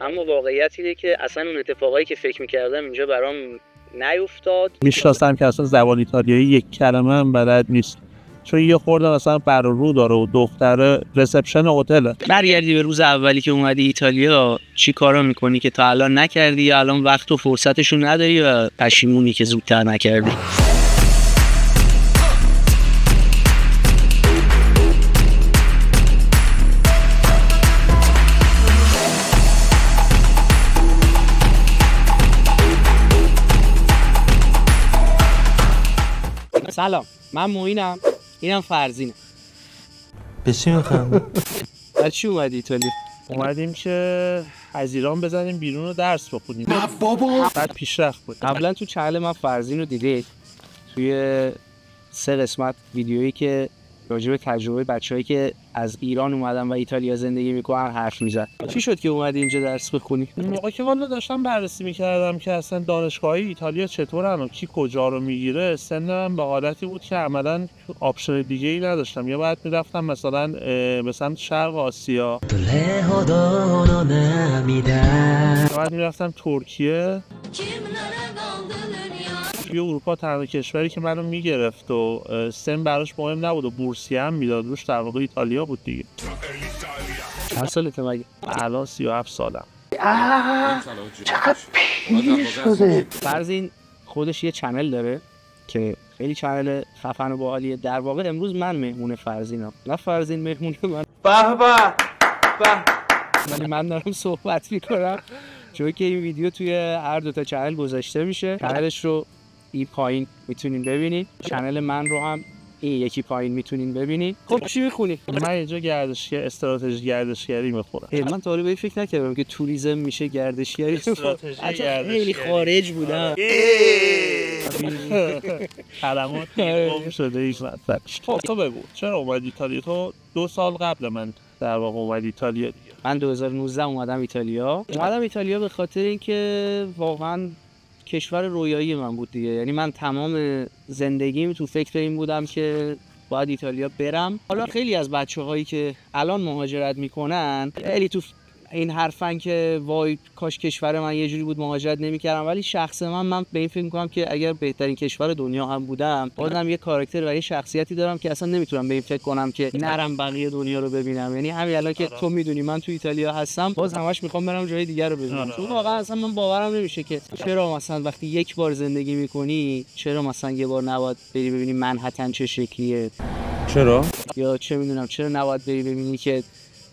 اما واقعیت اینه که اصلا اون اتفاقایی که فکر می‌کردم اینجا برام نیفتاد. میشناسم که اصلا زبان ایتالیایی یک کلمه هم بلد نیست، چون یه خورده مثلا بر رو داره و دختره رسپشن هتل. برگردی به روز اولی که اومدی ایتالیا، چی کارا میکنی که تا الان نکردی یا الان وقت و فرصتشو نداری و پشیمونی که زودتر نکردی؟ سلام، من معینم، اینم فرزینه. به چی میخوام؟ برای چی اومدی ایتالیا؟ اومدیم که از ایران بزنیم بیرون و درس بخونیم. بعد پیشرفت کنیم. قبلا تو چنل من فرزین رو دیدید توی 3 قسمت ویدیویی که راجع به تجربه بچه‌هایی که از ایران اومدن و ایتالیا زندگی میکنن حرف میزد. چی شد که اومدی اینجا درس بخونی؟ این موقع که والا داشتم بررسی میکردم که اصلا دانشگاه‌های ایتالیا چطورن و کی کجا رو میگیره، سنم به حالتی بود که عملاً آپشن دیگه ای نداشتم. یا باید میرفتم مثلا به سمت شرق آسیا، یا باید میرفتم ترکیه. توی اروپا تنها کشوری که منو میگرفت و سن براش مهم نبود و بورسیه هم میداد روش در واقع ایتالیا بود دیگه. چند سالته مگه؟ الان 37 سالم. چقدر پیر شده. فرزین خودش یه چنل داره که خیلی چنل خفن و باحالیه. در واقع امروز من مهمون فرزینم، نه فرزین مهمون من. به به ولی من دارم صحبت میکنم چون که این ویدیو توی هر 2 تا چنل گذاشته میشه. چنلش رو این پایین میتونین ببینید، چنل من رو هم این یکی پایین میتونین ببینید. خب چی میخونی؟ من اینجا گردشگری، استراتژی گردشگری میخورم. من تا حالا به فکر نکردم که توریسم میشه گردشگری. استراتژی خیلی خارج بودم. کلمات گم شده هیچ مطلب. خب تو بگو چرا اومدی ایتالیا؟ تو 2 سال قبل من در واقع اومدی ایتالیا دیگه. من 2019 اومدم ایتالیا. به خاطر اینکه واقعا کشور رویایی من بود دیگه. یعنی من تمام زندگیم تو فکر این بودم که باید ایتالیا برم. حالا خیلی از بچه‌هایی که الان مهاجرت میکنن خیلی تو این حرفن که وای کاش کشور من یه جوری بود مهاجرت نمیکردم، ولی شخص من به این فکر میکنم که اگر بهترین کشور دنیا هم بودم، بازم یه کاراکتر و یه شخصیتی دارم که اصلا نمیتونم به این فکر کنم که نرم بقیه دنیا رو ببینم. یعنی همین الان که تو میدونی من تو ایتالیا هستم، باز همش میخوام برم جای دیگه رو ببینم. چون واقعا اصلا من باورم نمیشه که چرا مثلا وقتی یک بار زندگی میکنی، چرا مثلا یه بار نباید بری ببینی منهتن چه شکلیه؟ چرا؟ یا چه میدونم چرا نباید بری ببینی که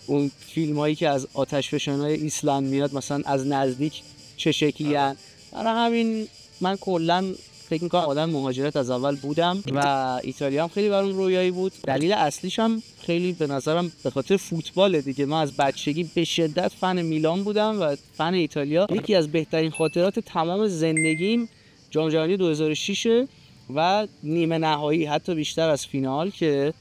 اون فیلم هایی که از آتشفشان‌های ایسلند میاد مثلا از نزدیک چه شکلی هن. برای همین من کلا فکر میکنم آدم مهاجرت از اول بودم و ایتالیا هم خیلی برام رویایی بود. دلیل اصلیش هم خیلی به نظرم به خاطر فوتباله دیگه. من از بچگی به شدت فن میلان بودم و فن ایتالیا. یکی از بهترین خاطرات تمام زندگیم جام جهانی 2006 و نیمه نهایی، حتی بیشتر از فینال، که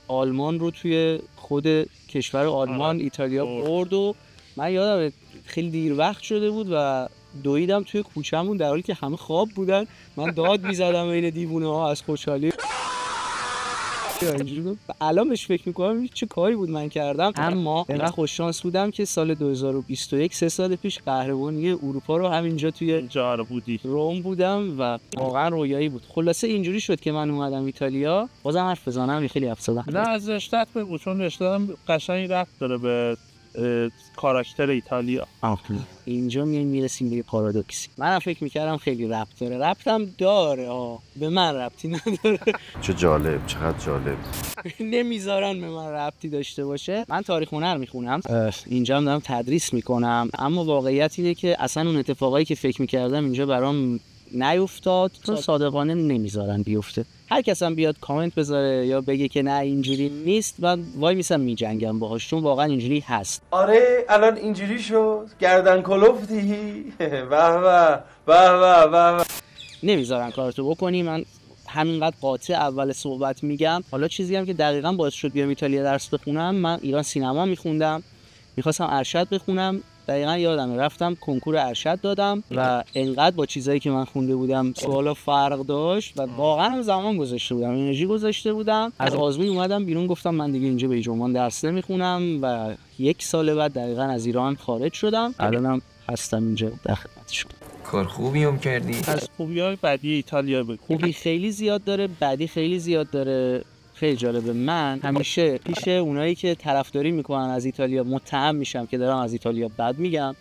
آلمان رو توی خود کشور آلمان ایتالیا برد و من یادم خیلی دیر وقت شده بود و دویدم توی کوچه‌مون در حالی که همه خواب بودن. من داد می‌زدم بین دیوونه‌ها از خوشحالی. الان بهش فکر می‌کنم چه کاری بود من کردم. اما انقدر خوش شانس بودم که سال 2021 3 سال پیش قهرمانی اروپا رو همینجا توی بودی روم بودم و واقعا رویایی بود. خلاصه اینجوری شد که من اومدم ایتالیا. بازم حرف بزنم خیلی افسردم. نه از رشته‌ات بگو، چون رشته‌ام قشنگ ربط داره به کاراکتر ایتالیا. اینجا میرسیم به پارادوکسی. منم فکر میکردم خیلی ربط داره، ربطم داره، به من ربطی نداره. چه جالب، چقدر جالب. نمیذارن به من ربطی داشته باشه. من تاریخ هنر میخونم، اینجا هم دارم تدریس میکنم، اما واقعیت اینه که اصلا اون اتفاقایی که فکر میکردم اینجا برام نیفتاد، چون صادقانه نمیذارن بیفته. هر کس هم بیاد کامنت بذاره یا بگه که نه اینجوری نیست، من وای میسم میجنگم باهاش، چون واقعا اینجوری هست. آره الان اینجوری شد، گردن کلفتی. به به نمیذارن کارتو بکنی. من همینقدر قاطع اول صحبت میگم. حالا چیزی هم که دقیقاً باعث شد بیام ایتالیا درس بخونم، من ایران سینما میخوندم، میخواستم ارشد بخونم، دقیقاً یادمه رفتم کنکور ارشد دادم و انقدر با چیزایی که من خونده بودم سوالا فرق داشت و واقعا زمان گذاشته بودم، انرژی گذاشته بودم. از آزمون اومدم بیرون، گفتم من دیگه اینجا به هیچ عنوان درس نمیخونم و 1 سال بعد دقیقاً از ایران خارج شدم. الانم هستم اینجا در خدمتشون. کار خوبی هم کردی. از خوبی‌های بعدی ایتالیا بگو. خوبی خیلی زیاد داره، بعدی خیلی زیاد داره. خیلی جالبه، من همیشه پیش اونایی که طرفداری میکنن از ایتالیا متهم میشم که دارم از ایتالیا بد میگم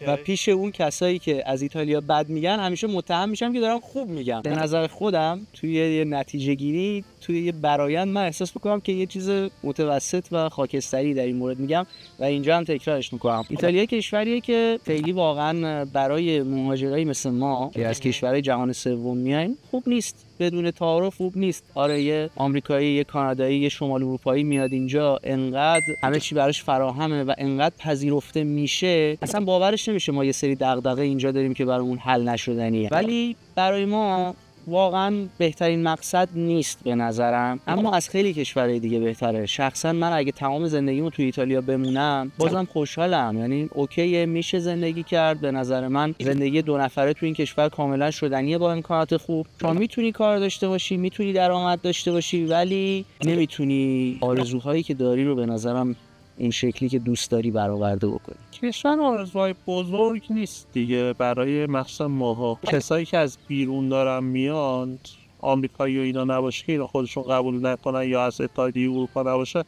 و پیش اون کسایی که از ایتالیا بد میگن همیشه متهم میشم که دارم خوب میگم. به نظر خودم توی یه نتیجه گیری، توی یه برآیند من احساس میکنم که یه چیز متوسط و خاکستری در این مورد میگم و اینجا هم تکرارش میکنم. ایتالیا کشوریه که خیلی واقعا برای مهاجرایی مثل ما که از کشورهای جهان سوم میایم خوب نیست، بدون تعارف خوب نیست. آره یه آمریکایی، یه کانادایی، یه شمال اروپایی میاد اینجا، انقدر همه چی براش فراهمه و انقدر پذیرفته میشه، اصلا باورش نمیشه ما یه سری دغدغه اینجا داریم که برامون حل نشدنیه. ولی برای ما واقعا بهترین مقصد نیست به نظرم، اما از خیلی کشورهای دیگه بهتره. شخصا من اگه تمام زندگیمو توی ایتالیا بمونم بازم خوشحالم، یعنی اوکیه، میشه زندگی کرد. به نظر من زندگی 2 نفره توی این کشور کاملا شدنیه با امکانات خوب. چون میتونی کار داشته باشی، میتونی درآمد داشته باشی، ولی نمیتونی آرزوهایی که داری رو به نظرم این شکلی که دوست داری برآورده بکنی. کشور آرزوهای بزرگ نیست دیگه برای مخصوصا ماها. کسایی که از بیرون دارن میان، آمریکایی و اینا نباشه که اینا خودشون قبول نکنن یا از اتحادیه اروپا نباشه،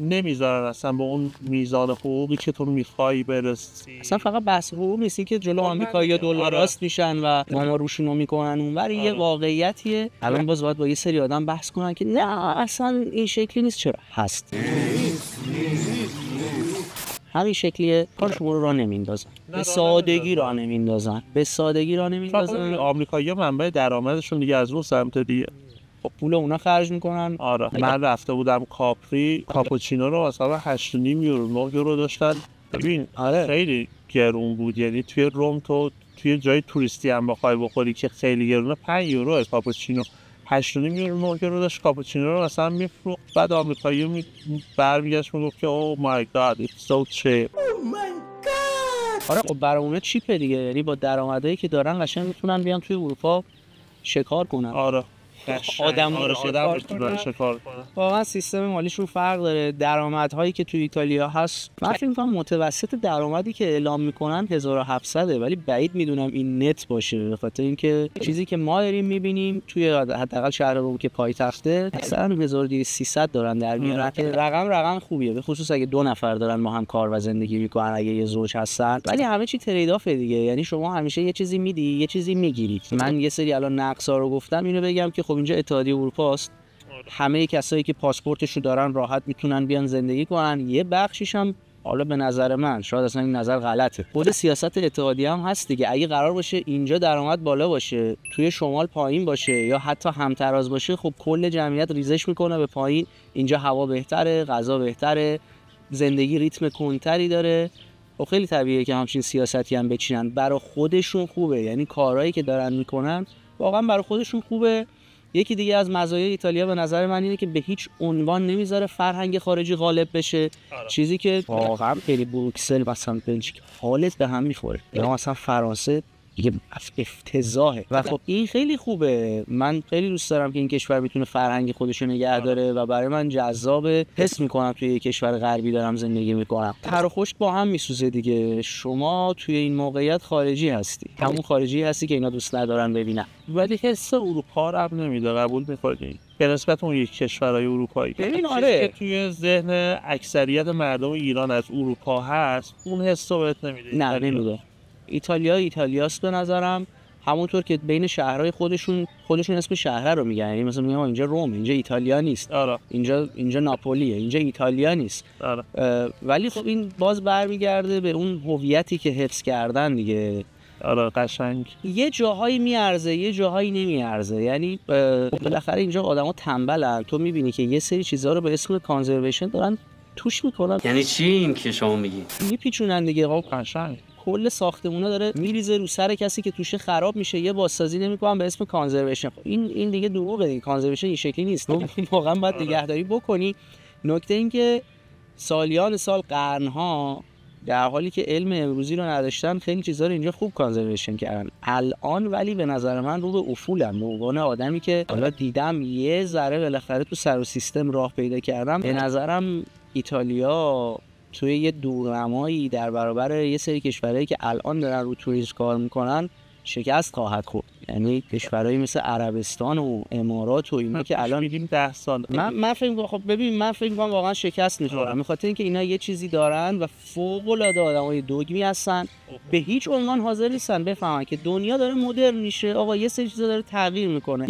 نمیذارن اصلا به اون میزان حقوقی که تو میخوای برسی. اصلا فقط بحث حقوق نیست که جلو آمریکایی‌ها دلاراست میشن و ما روشونو میکنن اونور. یه واقعیتیه. الان باز باید با یه سری آدم بحث کنن که نه اصلا این شکلی نیست. چرا هست؟ همین شکلیه. کارشون رو راه نمیندازن، به سادگی راه نمیندازن، به سادگی راه نمیندازن. آمریکایی‌ها منبع درآمدشون دیگه از اون سمت دیگه پول اونا خرج میکنن. آره من رفته بودم کاپری، کاپوچینو رو مثلا 8.5 یورو 9 یورو داشتن. ببین آره خیلی گرون بود، یعنی توی روم تو توی جای توریستی هم بخوای بخوری که خیلی گرونه 5 یورو کاپوچینو. 8.5 یورو 9 یورو داشت کاپوچینو رو مثلا میفروخت. بعد آمریکایی برمیگشت میگفت که او مای گاد ایتس سو چیپ. آره خب برای اونا چیپه دیگه، یعنی با درآمدایی که دارن قشنگ میتونن بیان توی اروپا شکار کنن. آره آدم رو شکار کنه. واقعا سیستم مالیشون فرق داره. درآمدهایی که توی ایتالیا هست، من فکر می‌کنم متوسط درآمدی که اعلام میکنن 1700، ولی بعید میدونم این نت باشه، به خاطر اینکه چیزی که ما داریم میبینیم توی حداقل شهر روم که پایتخته اکثرا 1300 دارن در میارن که رقم خوبیه، به خصوص اگه 2 نفر دارن ما هم کار و زندگی میکنن، اگه یه زوج هستن. ولی همه چی ترید آف دیگه، یعنی شما همیشه یه چیزی میدی یه چیزی میگیری. من یه سری الان نقصا رو گفتم، اینو بگم که خب اینجا اتحادیه اروپا است، همه کسایی که پاسپورتشو دارن راحت میتونن بیان زندگی کنن. یه بخشیش هم حالا به نظر من، شاید اصلا این نظر غلطه، خود سیاست اتحادیه هم هست دیگه. اگه قرار باشه اینجا درآمد بالا باشه، توی شمال پایین باشه یا حتی همتراز باشه، خب کل جمعیت ریزش میکنه به پایین. اینجا هوا بهتره، غذا بهتره، زندگی ریتم کنتری داره. و خیلی طبیعیه که همچین سیاستی هم بچینن. برای خودشون خوبه، یعنی کارهایی که دارن میکنن واقعا برای خودشون خوبه. یکی دیگه از مزایای ایتالیا به نظر من اینه که به هیچ عنوان نمیذاره فرهنگ خارجی غالب بشه. چیزی که واقعا خیلی بروکسل مثلا بلژیک حالت به هم میخوره، یا مثلا فرانسه دیگه افتضاحه. و خب این خیلی خوبه. من خیلی دوست دارم که این کشور بتونه فرهنگ خودش رو نگه داره و برای من جذابه. حس میکنم توی یک کشور غربی دارم زندگی میکنم. تر و خشک با هم میسوزه دیگه. شما توی این موقعیت خارجی هستی، همون خارجی هستی که اینا دوست ندارن ببینن. ولی حس اروپا رو هم نمیده، قبول میکنی؟ به نسبت اون یک کشورهای اروپایی. ببین آره که توی ذهن اکثریت مردم ایران از اروپا هست، اون حس رو بهت نمیده. نه نمیده. ایتالیاست به نظرم. همونطور که بین شهرهای خودشون اسم شهر رو میگن، یعنی مثلا میگم اینجا روم، اینجا ایتالیا نیست. آره. اینجا ناپولیه، اینجا ایتالیا نیست. آره. ولی خب این باز برمیگرده به اون هویتی که حفظ کردن دیگه. آره قشنگ. یه جاهایی میارزه، یه جاهایی نمیارزه. یعنی بالاخره اینجا آدما تنبلن. تو میبینی که یه سری چیزا رو به اسم کانزرویشن دارن توش میکنن. یعنی چی این که شما میگی؟ میپیچونن دیگه. قشنگ. کل ساختمونا داره میریزه رو سر کسی که توشه خراب میشه، یه بازسازی نمیکنن به اسم کانزرویشن. این دیگه دروغه. این کانزرویشن این شکلی نیست. واقعا باید نگهداری بکنی. نکته این که سالیان سال قرنها در حالی که علم امروزی رو نداشتن خیلی چیزا رو اینجا خوب کانزرویشن کردن. الان ولی به نظر من رو به افولم، به عنوان آدمی که حالا دیدم یه ذره بالاخره تو سر و سیستم راه پیدا کردم، به نظرم ایتالیا توی یه دورنمایی در برابر یه سری کشورهایی که الان دارن رو توریسم کار میکنن شکست خواهد خورد. یعنی کشورهایی مثل عربستان و امارات و اینا که الان می‌بینیم 10 سال من فکر می‌کنم خب ببین من فکر می‌کنم واقعا شکست می‌خورن، به خاطر اینکه اینا یه چیزی دارن و فوق‌العاده آدمای دوگمی هستن، به هیچ عنوان حاضر نیستن بفهمن که دنیا داره مدرن میشه. آقا یه سری چیزا داره تغییر میکنه.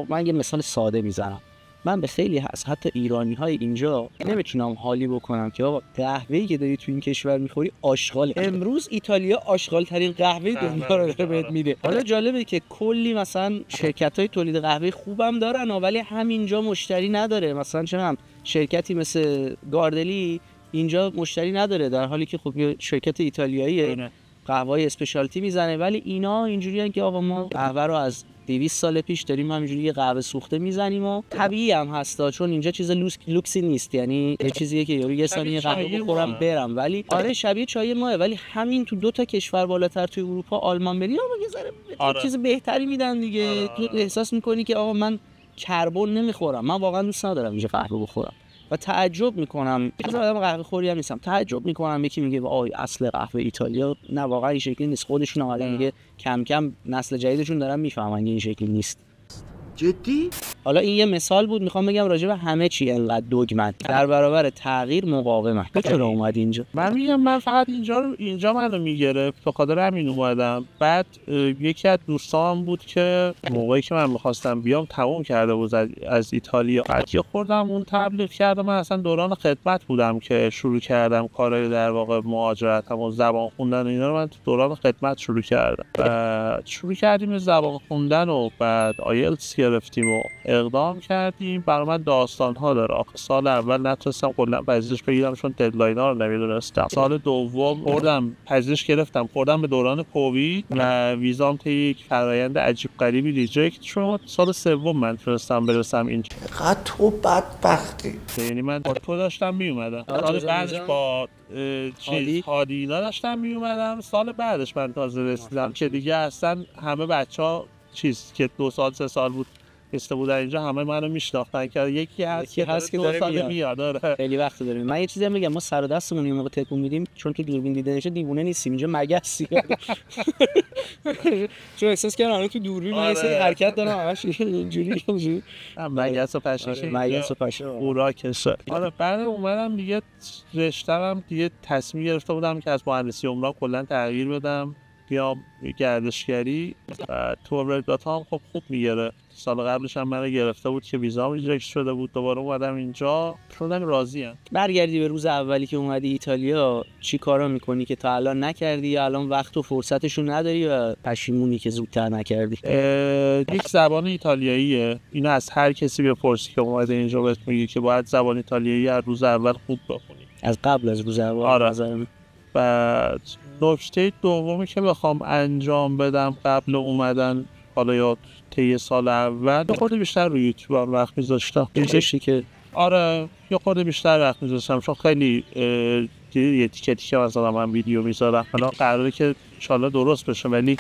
من یه مثال ساده میزنم. من به خیلی هست حتی ایرانی‌های اینجا نمیتونم حالی بکنم که آقا قهوه‌ای که داری تو این کشور می‌خوری آشغاله. امروز ایتالیا آشغال‌ترین قهوه دنیا رو داره بهت میده. حالا جالبه که کلی مثلا شرکت‌های تولید قهوه خوبم دارن ولی همینجا مشتری نداره. مثلا چنم شرکتی مثل گاردلی اینجا مشتری نداره، در حالی که خب یه شرکت ایتالیاییه قهوه اسپشیالتی میزنه، ولی اینا اینجوریان که آقا ما قهوه رو از 200 سال پیش داریم همینجوری یه قهوه سوخته میزنیم و طبیعی هم هستا، چون اینجا چیز لوکسی نیست، یعنی یه چیزیه که یارو یه ثانیه قهوه بخورم برم. ولی آره شبیه چای ماه، ولی همین تو 2 تا کشور بالاتر توی اروپا آلمان بری آقا یه ذره چیز بهتری میدن دیگه. تو احساس میکنی که آقا من کربن نمیخورم، من واقعا دوست ندارم اینجا قهوه بخورم و تعجب میکنم. آدم قهوه خوری هم نیستم، تعجب میکنم یکی میگه آی اصل قهوه ایتالیا نه واقعا این شکلی نیست. خودشون اولا میگه کم کم نسل جدیدشون دارن میفهمن این شکلی نیست. جدی؟ حالا این یه مثال بود، میخوام بگم راجع به همه چی انقدر دوگمن در برابر تغییر مقاومت. چرا اومد اینجا؟ من میگم من فقط اینجا منو میگرفت، به خاطر همین اومدم. بعد یکی از دوستام بود که موقعی که من میخواستم بیام تموم کرده بود از ایتالیا. بعد یه خوردم اون تبلیغ کردم. من اصلا دوران خدمت بودم که شروع کردم کارهای در واقع مهاجرتم و زبان خوندن و اینا رو من تو دوران خدمت شروع کردم. شروع کردیم زبان خوندن و بعد آیلتس گرفتیم و اقدام کردیم. برای من داستان‌ها داره. آخه سال اول نتونستم کلا پذیرش بگیرم چون ددلاین‌ها رو نمیدونستم. سال دوم خوردم پذیرش گرفتم، خوردم به دوران کووید و ویزام طی یک فرآیند عجیب غریبی ریجکت شد. سال سوم من تونستم برسم اینجا. چقدر تو بدبختی. یعنی من با تو داشتم میومدم، سال بعدش با هادی اینا داشتم میومدم، سال بعدش من تازه رسیدم که دیگه اصلا همه بچه‌ها که 2 سال 3 سال بود استه بودن اینجا همه منو میشناختن که یکی هست که 2 سال میاد. خیلی وقت داریم. من یه چیزی هم بگم، ما سر و دستمون یه موقع تکون میدیم چون تو دوربین دیده نشه دیوونه نیستیم، اینجا مگسی. چون احساس کردم تو دوربین من یه سری حرکت دارم همش اینجوری مگس و پشه اوراکشه. آره بعد اومدم دیگه رشته‌ام دیگه تصمیم گرفته بودم که از مهندسی عمران کلا تغییر بدم بیام گردشگری. تو رگداتا هم خب خوب میگیره. سال قبلش هم من گرفته بود که ویزام ریجکت شده بود، دوباره اومدم اینجا شدم راضیم. برگردی به روز اولی که اومدی ایتالیا، چی کارا میکنی که تا الان نکردی یا الان وقت و فرصتشون نداری و پشیمونی که زودتر نکردی؟ یک زبان ایتالیاییه. اینو از هر کسی بپرسی که اومده اینجا بهت میگه که باید زبان ایتالیایی از روز اول خوب بخونی، از قبل از روز اول. آره. بعد نکته دومی که بخوام انجام بدم قبل اومدن حالا یا طی سال اول یه خورده بیشتر روی یوتیوب هم وقت میذاشتم. که آره یه خورده بیشتر وقت میذاشتم چون خیلی یه تیکه تیکه مثلا من ویدیو میذارم. حالا قراره که انشالله درست بشه ولی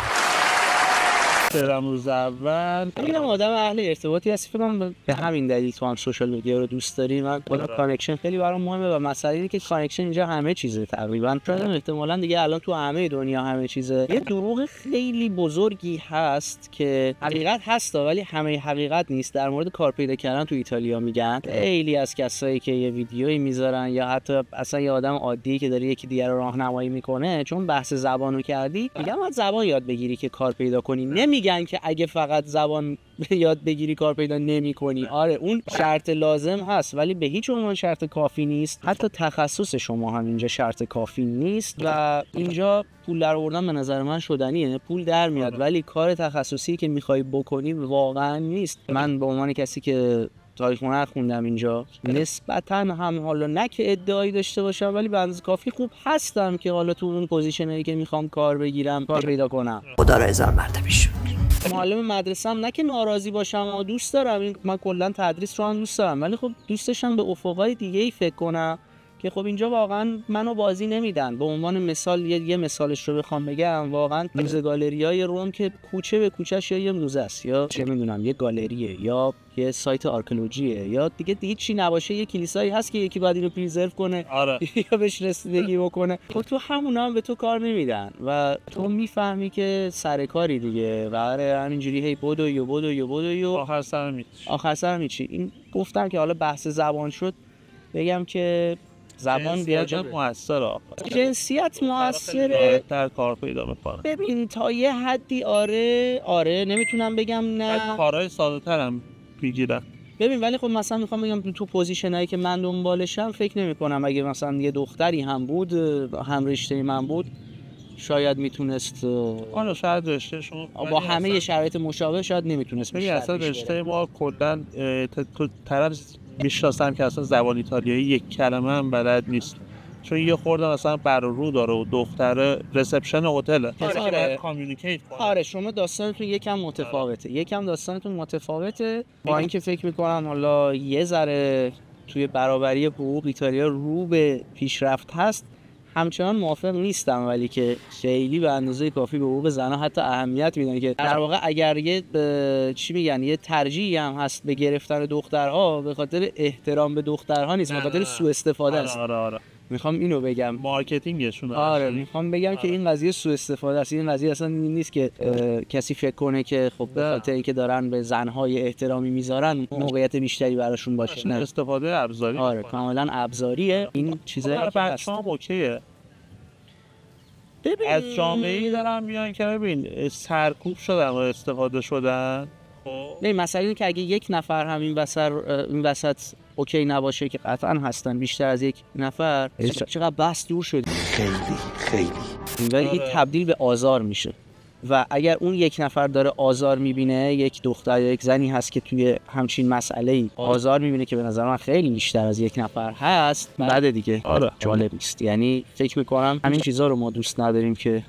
برم روز اول. اینم آدم اهل ارتباطی هستی، فکر کنم به همین دلیل تو هم سوشال میدیا رو دوست داری. من خودم کانکشن خیلی برام مهمه و مسئله اینه که کانکشن اینجا همه چیزه تقریبا. شاید احتمالاً دیگه الان تو همه دنیا همه چیزه. یه دروغ خیلی بزرگی هست که حقیقت هست ولی همه حقیقت نیست. در مورد کار پیدا کردن تو ایتالیا میگن خیلی از کسایی که یه ویدیویی میذارن یا حتی اصلا یه آدم عادی که داره یکی دیگر رو راهنمایی میکنه، چون بحث زبانو کردی، میگم باید زبان یاد بگیری که کار پیدا کنی. میگن که اگه فقط زبان یاد بگیری کار پیدا نمی‌کنی. آره اون شرط لازم هست ولی به هیچ عنوان شرط کافی نیست. حتی تخصص شما هم اینجا شرط کافی نیست و اینجا پول در آوردن به نظر من شدنیه. پول در میاد ولی کار تخصصی که می‌خوای بکنی واقعا نیست. من به عنوان کسی که تاریخ هنر خوندم اینجا نسبتاً هم حالا نه که ادعایی داشته باشم ولی به اندازه کافی خوب هستم که حالا تو اون پوزیشنایی که میخوام کار بگیرم کار پیدا کنم. خدا را هزار مرتبه شکر. معلم مدرسه‌ام نه که ناراضی باشم و دوست دارم، من کلا تدریس رو هم دوست دارم ولی خب دوست داشتم به افقای دیگه‌ای فکر کنم که خب اینجا واقعا منو بازی نمیدن. به عنوان مثال یه مثالش رو بخوام بگم، واقعا موزه گالریای روم که کوچه به کوچه‌ش یا یه موزه است یا چه میدونم یه گالریه یا یه سایت آرکئولوژیه یا دیگه چی نباشه، یه کلیسایی هست که یکی باید اینو پریزرو کنه یا بهش رسیدگی بکنه. خب تو همونا هم به تو کار نمیدن و تو میفهمی که سر کاری دیگه و همینجوری هی بدو آخر سر میچی. این گفتم که حالا بحث زبان شد، بگم که زبان بیاد موثره، جنسیت موثره در کار پیدا میکنه. ببین تا یه حدی آره نمیتونم بگم نه، کارهای ساده تر هم میگیرن. ببین ولی خب مثلا میخوام بگم تو پوزیشنایی که من دنبالشم فکر نمی‌کنم اگه مثلا یه دختری هم بود هم رشته من بود شاید میتونست شاید رشته شما با همه شرایط مشابه شاید نمیتونست. ببین اصلا رشته ما کلا طرف میشناسم که اصلا زبان ایتالیایی یک کلمه هم بلد نیست، چون یه خورده مثلا بر رو داره و دختره رسپشن هتل آره کامیونیکیت کنه. آره شما داستانتون یکم متفاوته با اینکه فکر میکنم حالا یه ذره توی برابری حقوق ایتالیا رو به پیشرفت هست، همچنان موافق نیستم، ولی که خیلی به اندازه کافی به حقوق زنها حتی اهمیت میدن که در واقع اگر یه چی میگن یه ترجیحی هم هست به گرفتن دخترها به خاطر احترام به دخترها نیست، به خاطر سوء استفاده است. آره. میخوام اینو بگم، مارکتینگشون. آره میخوام بگم که این قضیه سوء استفاده است. این قضیه اصلا نیست که کسی فکر کنه که خب به خاطر اینکه دارن به زنهای احترامی میذارن موقعیت بیشتری براشون باشه. نه، استفاده ابزاری. آره کاملا ابزاریه این چیزا. بچه‌ها اوکیه. از جامعه‌ای دارن میان که ببین سرکوب شدن و استفاده شدن. نه مسئله اینه که اگه یک نفر هم این وسط اوکی نباشه که قطعا هستن بیشتر از یک نفر، چقدر بس دور شد خیلی ولی این تبدیل به آزار میشه و اگر اون یک نفر داره آزار میبینه، یک دختر یا یک زنی هست که توی همچین مسئله‌ای آزار میبینه که به نظر من خیلی بیشتر از یک نفر هست، بعد دیگه جالب نیست. یعنی فکر میکنم همین چیزا رو ما دوست نداریم که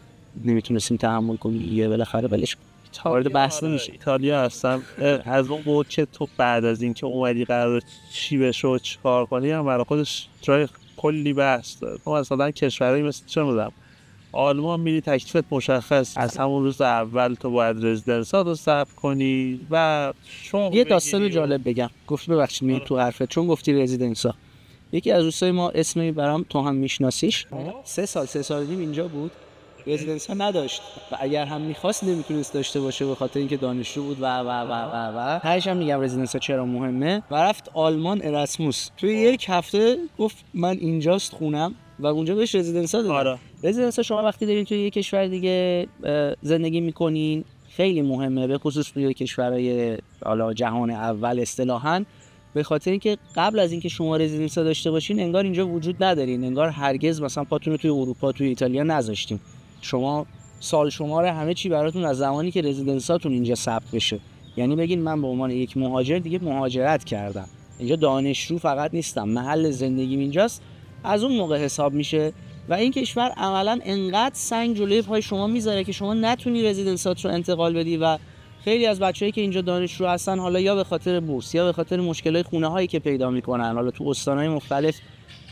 نمیتونستیم تحمل کنیم، یه بالاخره ولش وارد بحث نمیشه. ایتالیا هستم از اون بود که تو بعد از اینکه اومدی قرار چی بشه و چیکار کنی هم برای خودش جای کلی بحث داره. تو مثلا کشورهایی مثل چه می‌دونم آلمان میری تکلیفت مشخص، از همون روز اول تو باید رزیدنسات رو ثبت کنی و یه داستان جالب بگم. گفت ببخشید میام تو حرفت چون گفتی رزیدنسا. یکی از دوستای ما اسمی برام تو هم میشناسیش 3 سال و نیم اینجا بود، رزیدنسا نداشت و اگر هم می‌خواست نمیتونست داشته باشه به خاطر اینکه دانشجو بود و هرچند هم میگم رزیدنسا چرا مهمه و رفت آلمان اراسموس. توی یک هفته گفت من اینجاست خونم و اونجا بهش رزیدنسا دادن. رزیدنسا شما وقتی دارین توی یک کشور دیگه زندگی میکنین خیلی مهمه، به خصوص توی کشورهای حالا جهان اول اصطلاحاً، به خاطر اینکه قبل از اینکه شما رزیدنسا داشته باشین انگار اینجا وجود ندارین، انگار هرگز مثلا پاتون رو توی اروپا توی ایتالیا نذاشتین. شما سال شمار همه چی براتون از زمانی که رزیدنساتون اینجا ثبت بشه، یعنی بگین من به عنوان یک مهاجر دیگه مهاجرت کردم، اینجا دانشجو فقط نیستم، محل زندگیم اینجاست، از اون موقع حساب میشه. و این کشور عملاً انقدر سنگ جلوی پای شما میذاره که شما نتونی رزیدنسات رو انتقال بدی و خیلی از بچه‌هایی که اینجا دانشجو هستن حالا یا به خاطر بورس یا به خاطر مشکلات خونه‌هایی که پیدا میکنن، حالا تو استان‌های مختلف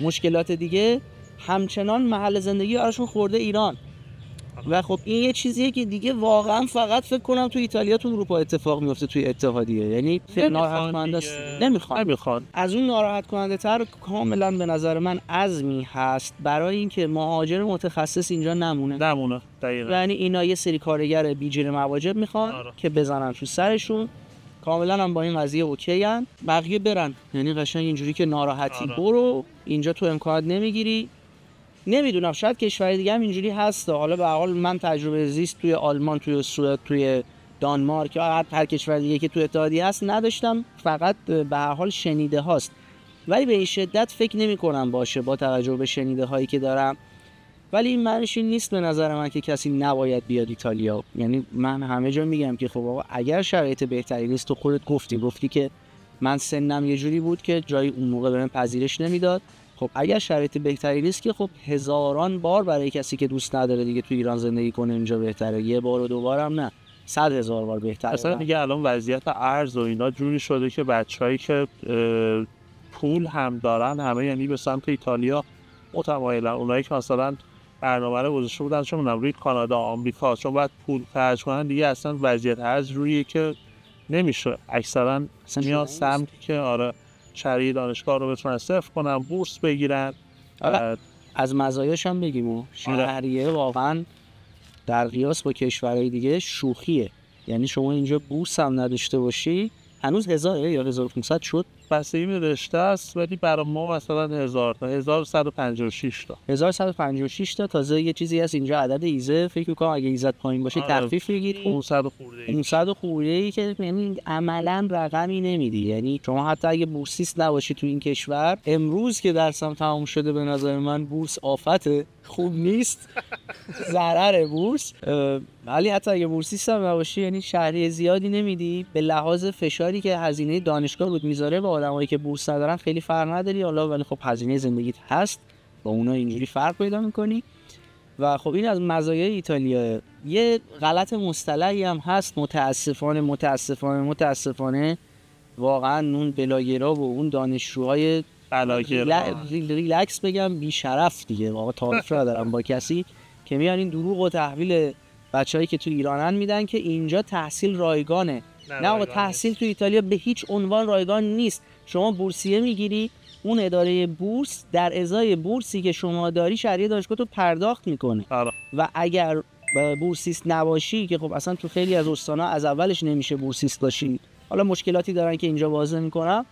مشکلات دیگه، همچنان محل زندگی براشون خورده ایران. و خب این یه چیزیه که دیگه واقعا فقط فکر کنم تو ایتالیا تو اروپا اتفاق میفته، توی اتحادیه، یعنی ناراحت کننده است. نمیخوان. از اون ناراحت کننده تر کاملا به نظر من عزمی هست برای اینکه مهاجر متخصص اینجا نمونه دقیقاً. یعنی اینا یه سری کارگر بیجر مواجب میخوان که بزنن تو سرشون، کاملا هم با این قضیه اوکی ان، بقیه برن، یعنی قشنگ اینجوری که ناراحتی برو اینجا تو امکانات نمیگیری. نمیدونم شاید کشور دیگه هم اینجوری هست، حالا به هر حال من تجربه زیست توی آلمان، توی سوئد، توی دانمارک یا هر کشور دیگه که توی اتحادیه هست نداشتم، فقط به هر حال شنیده هاست، ولی به این شدت فکر نمی کنم باشه با توجه به شنیده هایی که دارم. ولی این معنیش این نیست به نظر من که کسی نباید بیاد ایتالیا. یعنی من همه جا میگم که خب آقا اگر شرایط بهتری نیست، تو خودت گفتی که من سنم یه جوری بود که جای اون موقع بهم پذیرش نمیداد. خب اگر شرایط بهتری نیست که خب هزاران بار برای کسی که دوست نداره دیگه تو ایران زندگی کنه اینجا بهتره، یه بار و دو بار هم نه، 100,000 بار بهتره. اصلا دیگه الان وضعیت ارز و اینا جوری شده که بچه‌هایی که پول هم دارن همه، یعنی به سمت ایتالیا متمایلن. اونایی که مثلا برنامه رو گذاشته بودن چون روی کانادا آمریکا، چون باید پول خرج کنن دیگه، اصلا وضعیت از رویه که نمیشه. اکثرا میاد سمتی که آره شهریه دانشگاه رو بتونن صرف کنن، بورس بگیرن. از مزایاش هم بگیم شهریه واقعا در قیاس با کشورهای دیگه شوخیه. یعنی شما اینجا بورس هم نداشته باشی هنوز 1000 یا 1500 شد، بستگی به رشته است، ولی برای ما مثلا 1000 تا 1156 تا 1156 تا. تازه یه چیزی هست اینجا عدد ایزه، فکر می‌کنم اگه ایزت پایین باشه تخفیف می‌گیری 500 خورده 500 خورده‌ای که یعنی عملاً رقمی نمیدی. یعنی شما حتی اگه بورسیست نباشی تو این کشور، امروز که درسم تمام شده به نظر من بورس آفته، خوب نیست، ضرر بورس. ولی حتی اگه بورسیست هم نباشی یعنی شهریه زیادی نمیدی، به لحاظ فشاری که هزینه دانشگاه رود میذاره با آدمایی که بورس ندارن خیلی فرق نداری. حالا ولی خب هزینه زندگیت هست، با اونا اینجوری فرق پیدا میکنی. و خب این از مزایای ایتالیا. یه غلط مصطلحی هم هست متاسفانه واقعا اون بلاگرا و اون دانشجوهای ریلکس بگم بی شرف دیگه، واقعا تعارف ندارم با کسی، که میان این دروغ و تحویل بچه‌ای که تو ایرانن میدن که اینجا تحصیل رایگانه. نه تحصیل تو ایتالیا به هیچ عنوان رایگان نیست. شما بورسیه میگیری، اون اداره بورس در ازای بورسی که شما داری شهریه دانشگاه تو پرداخت میکنه. و اگر بورسیست نباشی که خب اصلا تو خیلی از استانا از اولش نمیشه بورسیست باشی، حالا مشکلاتی دارن که اینجا واضح میکنم،